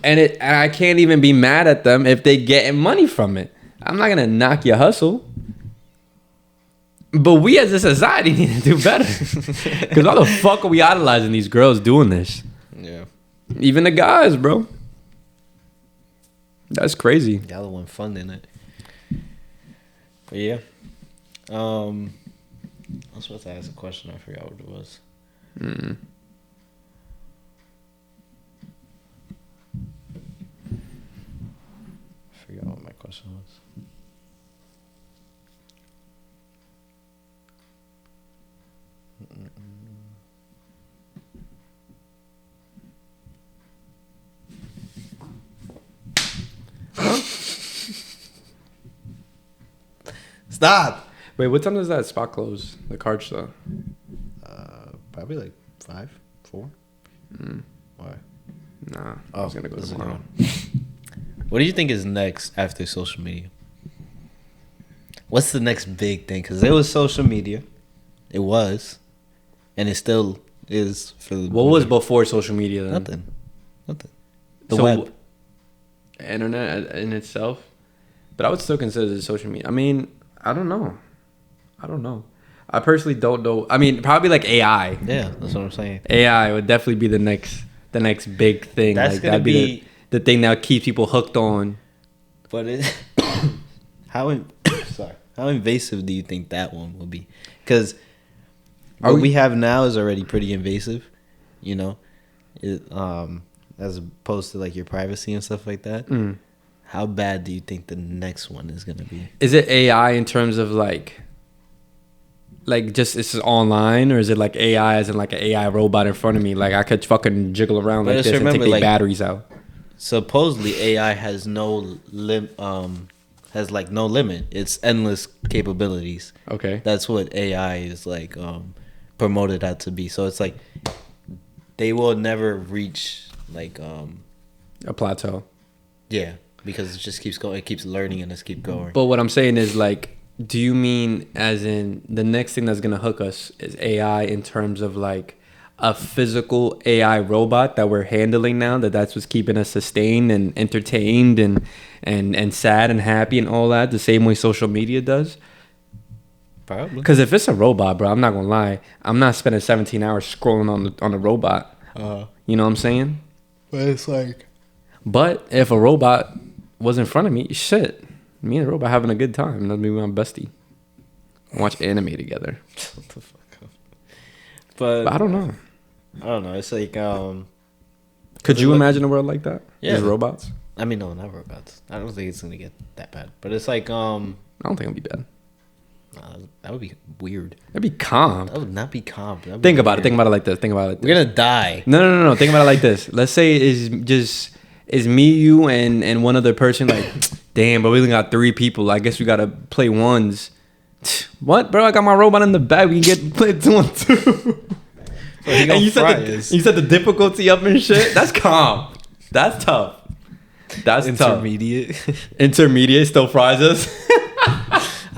And I can't even be mad at them if they getting money from it. I'm not gonna knock your hustle. But we as a society need to do better. Because how the fuck are we idolizing these girls doing this? Yeah. Even the guys, bro. That's crazy. Y'all the one funding it. But yeah. I was supposed to ask a question. I forgot what it was. I forgot what my question was. Stop. Wait, what time does that spot close? The card store? Probably like 5, 4. Why? Nah, I was gonna go tomorrow. What do you think is next after social media? What's the next big thing? Because there was social media. It was. And it still is. What was before social media then? Nothing. The So, web. Internet in itself? But I would still consider it social media. I mean, I don't know. I personally don't know. I mean, probably like AI. Yeah, that's what I'm saying. AI would definitely be the next big thing. That's like, gonna that'd be the thing that keeps people hooked on. But how invasive do you think that one will be? Because what we have now is already pretty invasive, you know, as opposed to like your privacy and stuff like that. How bad do you think the next one is gonna be? Is it AI in terms of like just it's online, or is it like AI as in like an AI robot in front of me? Like I could fucking jiggle around like this and take their batteries out. Supposedly AI has no limit. It's endless capabilities. Okay. That's what AI is like promoted out to be. So it's like they will never reach like A plateau. yeah, because it just keeps going. It keeps learning and it keeps going. But what I'm saying is like, do you mean as in the next thing that's gonna hook us is AI in terms of like a physical AI robot that we're handling now, that's what's keeping us sustained and entertained and sad and happy and all that, the same way social media does? Probably. Because if it's a robot, bro, I'm not gonna lie, I'm not spending 17 hours scrolling on the robot. You know what I'm saying? But it's like, but if a robot was in front of me, shit, me and the robot having a good time. That'd be my bestie. Watch anime together. What the fuck up. But I don't know. It's like Could you imagine a world like that? Yeah. Just robots? I mean, no, not robots. I don't think it's gonna get that bad. But it's like I don't think it'd be bad. that would be weird. It'd be calm. That would not be calm. Think about it. Think about it like this. We're gonna die. No. Think about it like this. Let's say it's me, you, and one other person. Like, damn, but we only got 3 people. I guess we gotta play ones. What, bro? I got my robot in the bag. We can play 2 on 2. And you said the difficulty up and shit. That's calm. That's tough. That's intermediate. Tough. Intermediate still fries us.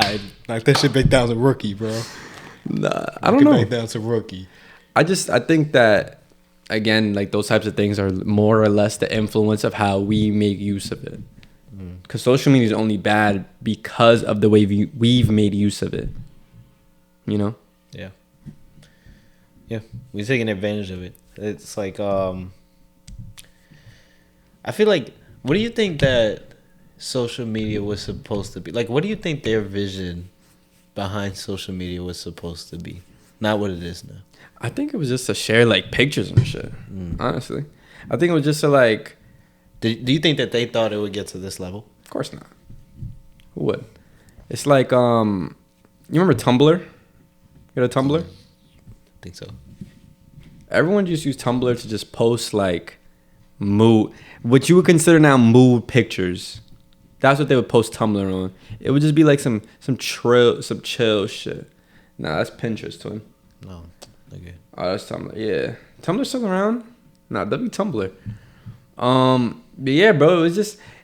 I knock that shit back down to rookie, bro. Nah, I don't know. Back down to rookie. I think that again, like those types of things are more or less the influence of how we make use of it. Because social media is only bad because of the way we've made use of it. You know? Yeah. Yeah, we're taking advantage of it. It's like I feel like, what do you think that social media was supposed to be? Like, what do you think their vision behind social media was supposed to be? Not what it is now. I think it was just to share like pictures and shit. Honestly, I think it was just to like. Do you think that they thought it would get to this level? Of course not. Who would? It's like you remember Tumblr? You got a Tumblr? I think so. Everyone just used Tumblr to just post like mood, what you would consider now mood pictures. That's what they would post Tumblr on. It would just be like some chill shit. Nah, that's Pinterest, twin. No, okay. Oh, that's Tumblr. Yeah, Tumblr's still around. Nah, that'd be Tumblr. But yeah, bro,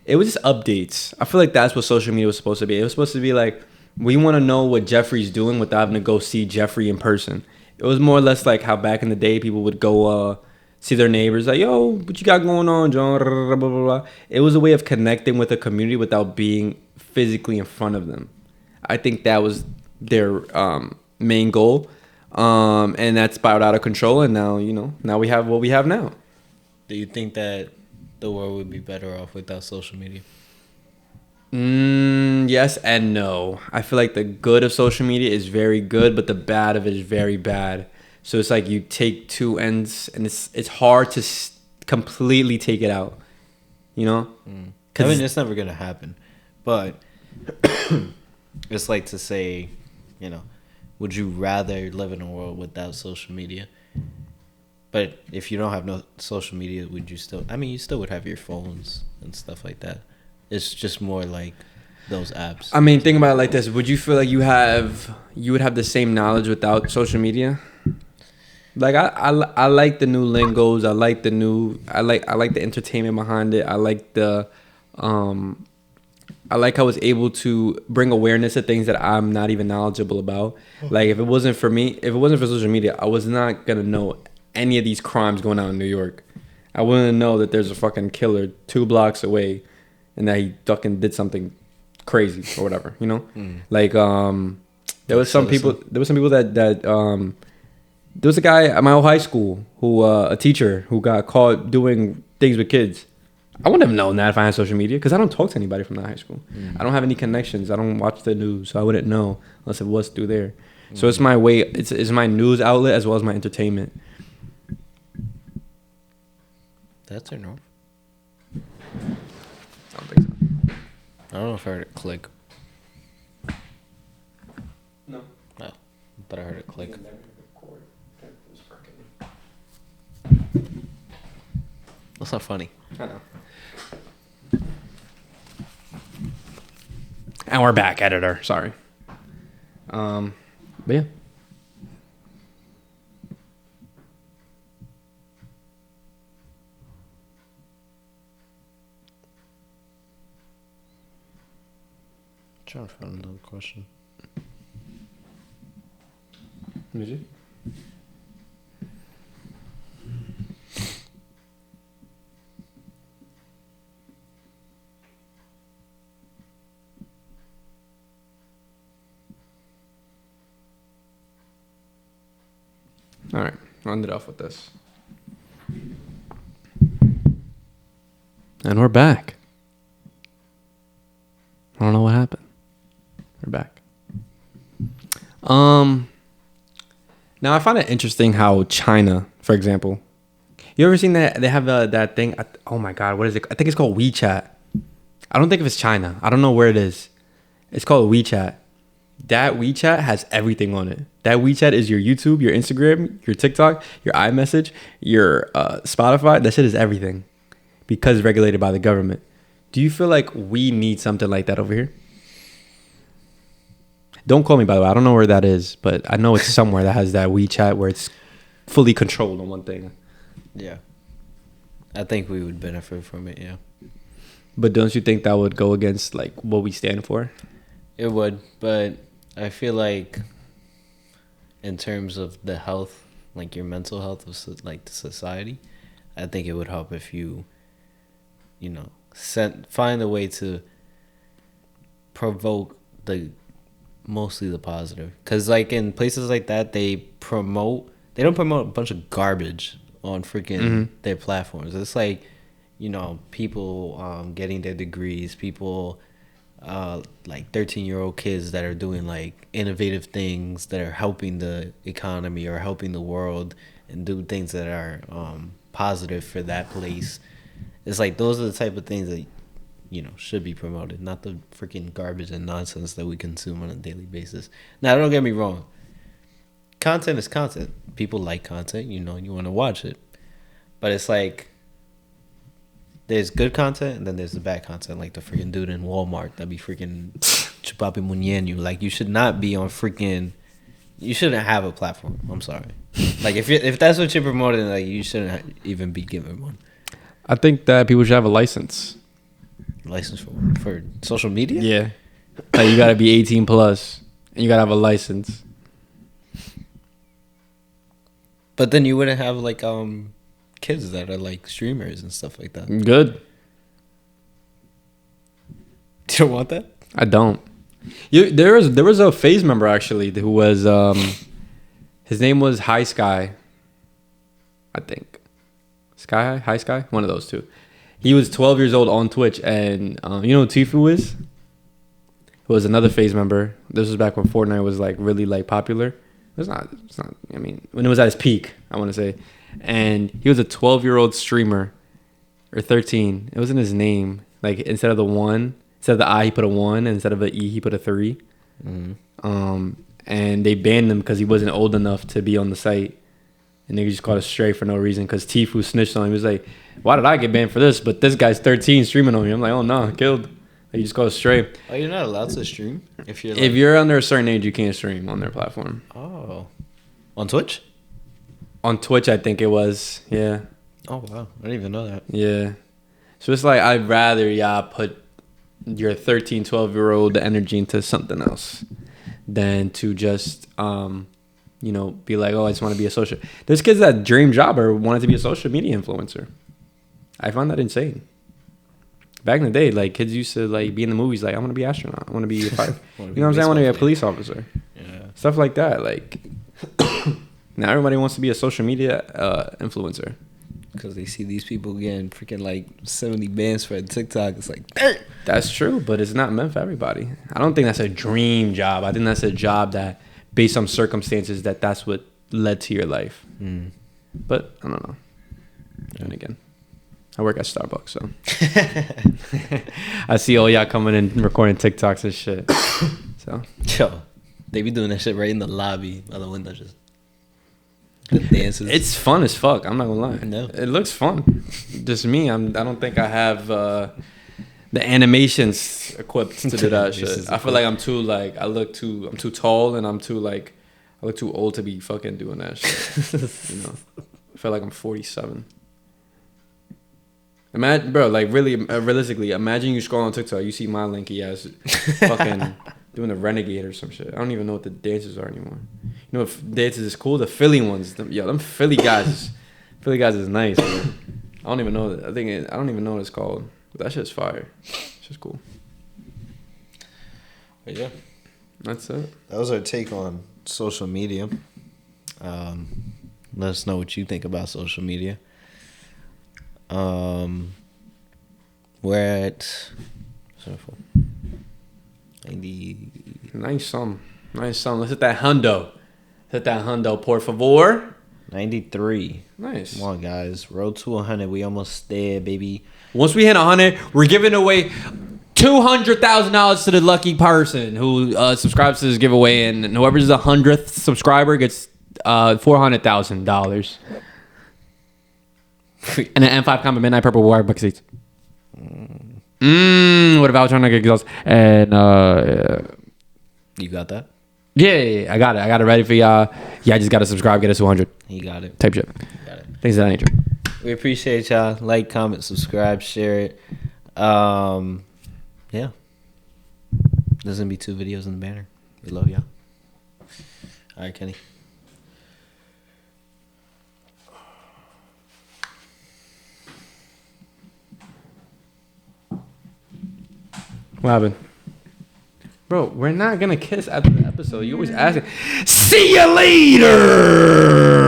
it was just updates. I feel like that's what social media was supposed to be. It was supposed to be like, we want to know what Jeffrey's doing without having to go see Jeffrey in person. It was more or less like how back in the day people would go see their neighbors, like, yo, what you got going on, John? Blah, blah, blah. It was a way of connecting with a community without being physically in front of them. I think that was their main goal. And that spiraled out of control. And now, now we have what we have now. Do you think that the world would be better off without social media? Yes and no. I feel like the good of social media is very good, but the bad of it is very bad. So it's like you take two ends, and it's hard to completely take it out. You know? I mean, it's never gonna happen. But it's like to say, would you rather live in a world without social media? But if you don't have no social media, would you still? I mean, you still would have your phones and stuff like that. It's just more like those apps. I mean, think about it like this: would you feel like you would have the same knowledge without social media? Like I like the new lingos. I like the entertainment behind it. I like I like how it's able to bring awareness to things that I'm not even knowledgeable about. Like if it wasn't for social media, I was not gonna know any of these crimes going on in New York. I wouldn't know that there's a fucking killer 2 blocks away and that he fucking did something crazy or whatever, Like there was some people that there was a guy at my old high school who a teacher who got caught doing things with kids. I wouldn't have known that if I had social media because I don't talk to anybody from that high school. I don't have any connections. I don't watch the news, so I wouldn't know unless it was through there. So it's my way. It's my news outlet as well as my entertainment. That's a no. I don't think so. I don't know if I heard it click. No. Oh, but I heard it click. That's not funny. I know. And we're back, editor. Sorry. But yeah. Trying to find another question. Did you? All right, I'll end it off with this. And we're back. I don't know what happened. We're back. Now I find it interesting how China, for example, you ever seen that they have that thing? Oh my God, what is it? I think it's called WeChat. I don't think if it's China. I don't know where it is. It's called WeChat. That WeChat has everything on it. That WeChat is your YouTube, your Instagram, your TikTok, your iMessage, your Spotify. That shit is everything because it's regulated by the government. Do you feel like we need something like that over here? Don't call me, by the way. I don't know where that is, but I know it's somewhere that has that WeChat where it's fully controlled on one thing. Yeah. I think we would benefit from it, yeah. But don't you think that would go against like what we stand for? It would, but I feel like in terms of the health, like your mental health of like the society, I think it would help if you find a way to provoke mostly the positive. Because like in places like that, they don't promote a bunch of garbage on freaking their platforms. It's like, people getting their degrees, people like 13-year-old kids that are doing like innovative things that are helping the economy or helping the world and do things that are positive for that place. It's like those are the type of things that should be promoted, not the freaking garbage and nonsense that we consume on a daily basis. Now, don't get me wrong. Content is content. People like content, you want to watch it. But it's like there's good content and then there's the bad content, like the freaking dude in Walmart that be freaking chupapi muñeño. Like you should not be on freaking. You shouldn't have a platform. I'm sorry. Like if that's what you're promoting, like you shouldn't even be given one. I think that people should have a license. License for social media? Yeah. Like you gotta be 18 plus and you gotta have a license. But then you wouldn't have like kids that are like streamers and stuff like that. Good. You don't want that? I don't. There was a phase member actually who was his name was High Sky. I think. Sky High Sky? One of those two. He was 12 years old on Twitch, and you know who Tfue is? Who was another phase member. This was back when Fortnite was like really like popular. It's not I mean, when it was at its peak, I want to say. And he was a 12-year-old streamer, or 13. It wasn't his name. Like instead of the I, he put a 1, and instead of the E, he put a 3. Mm-hmm. And they banned him because he wasn't old enough to be on the site. And they just caught us straight for no reason because Tfue snitched on him. He was like, why did I get banned for this? But this guy's 13 streaming on me. I'm like, oh no, killed. Like, you just caught us straight. Oh, you're not allowed to stream if you're like... If you're under a certain age, you can't stream on their platform. Oh. On Twitch? On Twitch, I think it was. Yeah. Oh, wow. I didn't even know that. Yeah. So it's like, I'd rather y'all put your 13, 12-year-old energy into something else than to just... you know, be like, oh, I just want to be a social... There's kids that dream job or wanted to be a social media influencer. I find that insane. Back in the day, like, kids used to, like, be in the movies, like, I want to be an astronaut. I want to be a fighter. You know what I'm saying? I want to be a police officer. Yeah. Stuff like that. Like, now everybody wants to be a social media influencer. Because they see these people getting freaking, like, 70 bands for a TikTok. It's like, That's true, but it's not meant for everybody. I don't think that's a dream job. I think that's a job that... based on circumstances that's what led to your life. But I don't know. And again, I work at Starbucks, so I see all y'all coming in recording TikToks and shit. So yo, they be doing that shit right in the lobby by the window, just the dances. it's fun as fuck. I'm not gonna lie. No. It looks fun. Just me. I don't think I have the animations equipped to do that shit. I feel like I'm too tall and I'm I look too old to be fucking doing that shit. You know, I feel like I'm 47. Imagine, bro, like really, realistically, imagine you scroll on TikTok, you see my lanky ass fucking doing a renegade or some shit. I don't even know what the dances are anymore. You know, if dances is cool, the Philly ones, them Philly guys is nice. Bro. I don't even know. I don't even know what it's called. That shit's fire. It's just cool. But yeah, that's it. that was our take on social media. Let us know what you think about social media. We're at 90. Nice song. Let's hit that hundo. Por favor. 93. Nice. Come on, guys. Road to 100. We almost there, baby. Once we hit 100, we're giving away $200,000 to the lucky person who subscribes to this giveaway, and whoever's the 100th subscriber gets $400,000 and an M5 Combat Midnight Purple Wire bucket seats. What about trying to get exhaust? And You got that? yeah, I got it ready for y'all. Yeah, I just gotta subscribe, get us 200 He got it. type shit. Got it. Things of that nature. We appreciate y'all. Like, comment, subscribe, share it. Yeah. There's gonna be 2 videos in the banner. We love y'all. All right, Kenny. What happened? Bro, we're not gonna kiss after the episode. You always ask it. See you later!